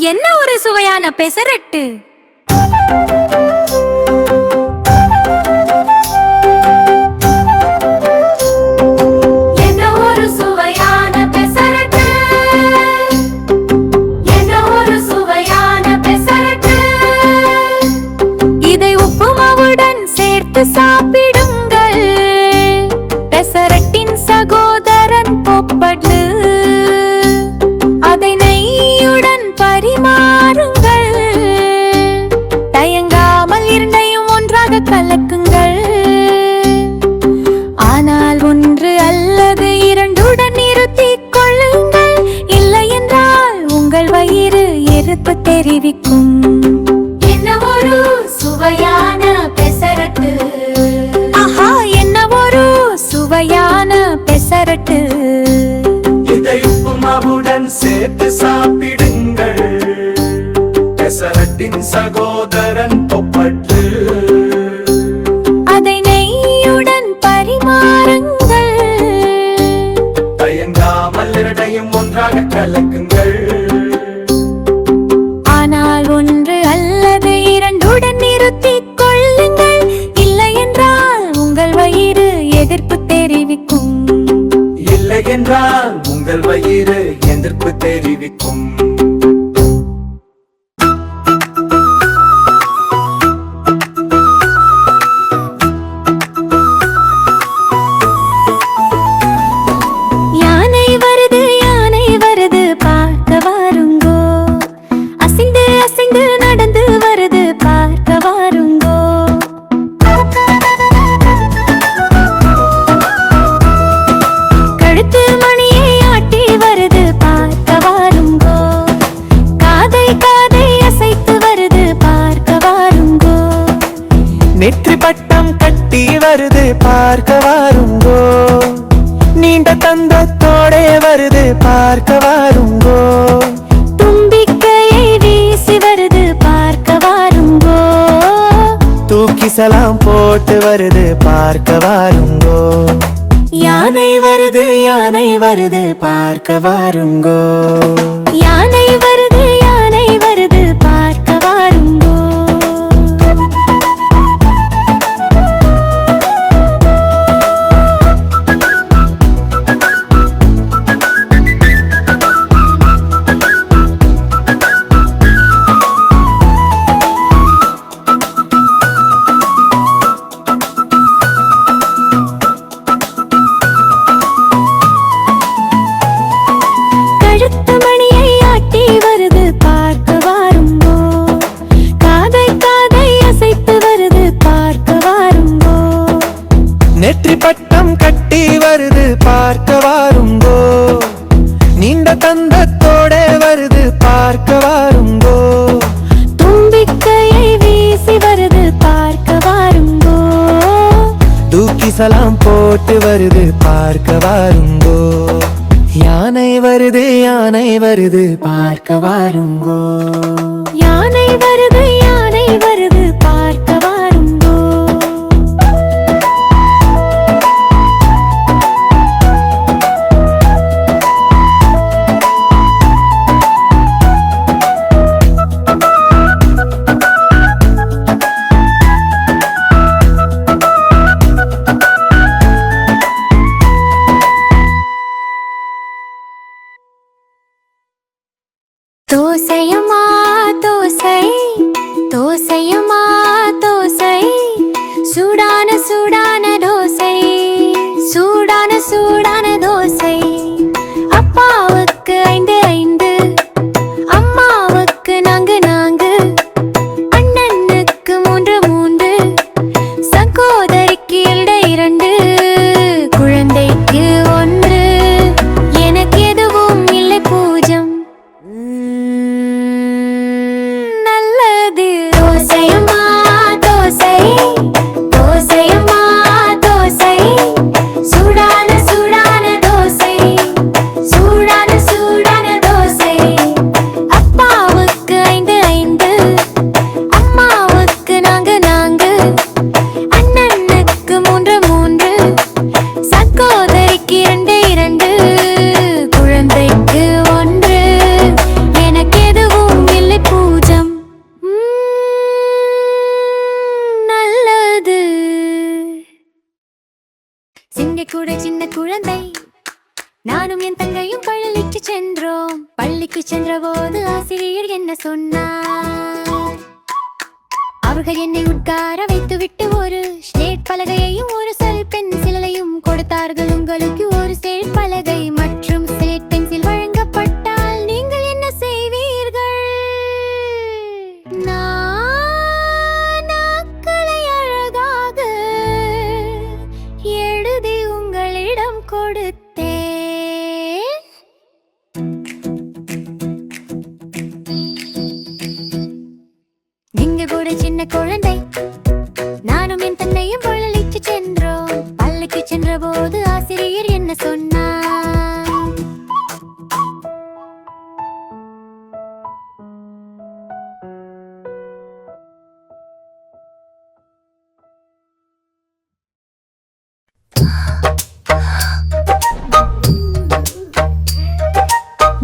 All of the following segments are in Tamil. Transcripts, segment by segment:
என்ன ஒரு சுவையான பெசரட்டு! இதை உப்புமாவுடன் சேர்த்து சாப்பிடுங்கள். பெசரட்டின் சகோதரன் பொப்பட்டு. அதை நெய்யுடன் பரிமாறுங்கள். தயங்காமல் இரண்டையும் ஒன்றாக கலக்குங்கள். ஆனால் ஒன்று அல்லது இரண்டுடன் நிறுத்திக் கொள்ளுங்கள். இல்லை என்றால் உங்கள் வயிறு எதிர்ப்பு தெரிவிக்கும். என்ன ஒரு சுவையான பெசரட்டு! ஆஹா, என்ன ஒரு சுவையான பெசரட்டு! இதை உப்புமாவுடன் சேர்த்து சாப்பிடுங்கள். பெசரட்டின் சகோதரன் பொப்பட்டு. அதை நெய்யுடன் பரிமாறுங்கள். தயங்காமல் இரண்டையும் ஒன்றாக கலக்குங்கள். ஆனால் ஒன்று அல்லது இரண்டுடன் நிறுத்திக் கொள்ளுங்கள். இல்லை என்றால் உங்கள் வயிறு எதிர்ப்பு தெரிவிக்கும். இல்லை என்றால் உங்கள் வயிறு எதிர்ப்பு தெரிவிக்கும். யானை வருது, யானை வருது, பார்க்க வாருங்கோ. அசைந்து அசைந்து நடந்து வருது, பார்க்க வாருங்கோ. கழுத்து மணியை ஆட்டி வருது, பார்க்க வாருங்கோ. காதை காதை அசைத்து வருது, பார்க்க வாருங்கோ. நெற்றி பட்டம் கட்டி வருது, பார்க்க வாருங்கோ. நீண்ட தந்தத்தோடே வருது, பார்க்க வாருங்கோ. தும்பிக்கையை வீசி வருது, பார்க்க வாருங்கோ. தூக்கி சலாம் போட்டு வருது, பார்க்க வாருங்கோ. யானை வருது, யானை வருது, பார்க்க வாருங்கோ. யானை வருது, யானை வருது, பார்க்க வாருங்கோ. கழுத்து மணியை ஆட்டி வருது, பார்க்க வாருங்கோ. காதை காதை அசைத்து வருது, பார்க்க வாருங்கோ. நெற்றி பட்டம் கட்டி வருது, பார்க்க வாருங்கோ. நீண்ட தந்தத்தோடே வருது, பார்க்க வாருங்கோ. தும்பிக்கையை வீசி வருது, பார்க்க வாருங்கோ. தூக்கி சலாம் போட்டு வருது, பார்க்க வாருங்கோ. யானை வருது, யானை வருது, பார்க்க வாருங்கோ. யானை வருது, யானை வருது, பார்க்க வாருங்கோ. தோசையம்மா தோசை, கூட சின்ன குழந்தை நானும் என் தங்கையும் பள்ளிக்கு சென்றோம். பள்ளிக்கு சென்ற போது ஆசிரியர் என்ன சொன்னார்? அவர்கள் என்னை உட்கார வைத்துவிட்டு ஒரு ஸ்லேட் பலகையையும் ஒரு செல் பென்சிலையும் கொடுத்தார்கள். உங்களுக்கு ஒரு ஸ்லேட் பலகை மற்றும் ஸ்லேட் பென்சில் வழங்கப்பட்டால் நீங்கள் என்ன செய்வீர்கள்? நான் நாட்களை அழகாக எழுதி உங்களிடம் கொடுத்தேன். நீங்க கூட சின்ன குழந்தை நானும் என் தன்னையும் பள்ளிக்கு சென்றோம். பள்ளிக்கு சென்ற போது ஆசிரியர் என்ன சொன்னார்?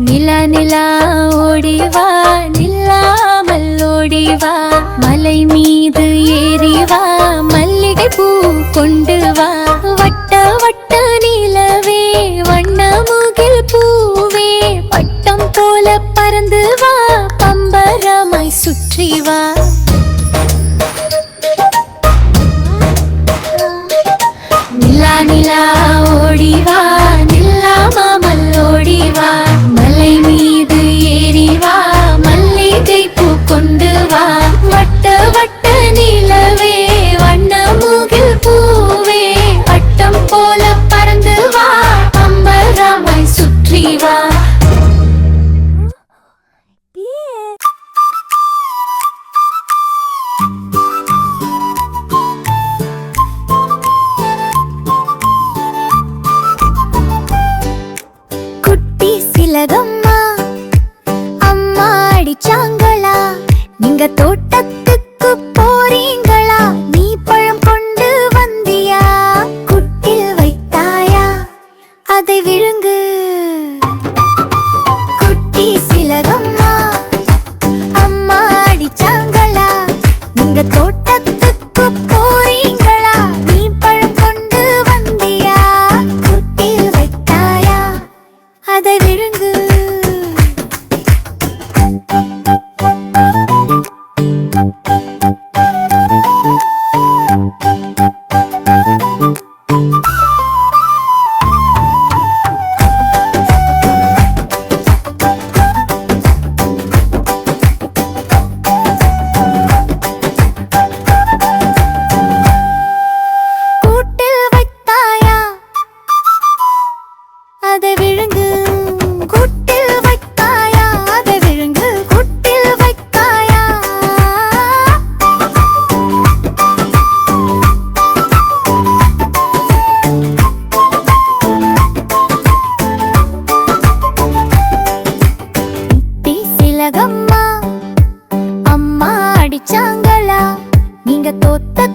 நிலா நிலா ஓடிவா, நில்லாமல் ஓடிவா, மலை மீது ஏறிவா, மல்லிகை பூ கொண்டு வா. வட்ட வட்ட நிலவே, வண்ண முகில் பூவே, பட்டம் போல பறந்து வா, பம்பரமாய் சுற்றி வா. நிலா நிலா ஓடிவா, நில்லாமல் ஓடிவா, மலை மீது ஏறிவா, மல்லிகை பூ கொண்டு வா. வட்ட வட்ட நிலவே, வண்ண முகில் பூவே, பட்டம் போல பறந்து வா, பம்பரமாய் சுற்றி வா. குட்டி சிலகம்மா, அம்மா அடிச்சாங்களா? நீங்க தோட்டத்துக்கு போறீங்களா? நீ பழம் கொண்டு வந்தியா? குட்டில் வைத்தாயா? அதை விழுங்கு. குட்டி சிலகம்மா, அம்மா அடிச்சாங்களா? நீங்க தோட்டத்துக்கு போறீங்களா? நீ பழம் கொண்டு வந்தியா? குட்டில் வைத்தாயா? அதை விழுங்கு. கூட்டில் வைத்தாயா? அதை விழுங்கு. கூட்டில் வைத்தாயா? அதை விழுங்கு. கூட்டில் வைத்தாயா? குட்டி சிலகம்மா, அம்மா அடிச்சாங்களா? நீங்க தோட்ட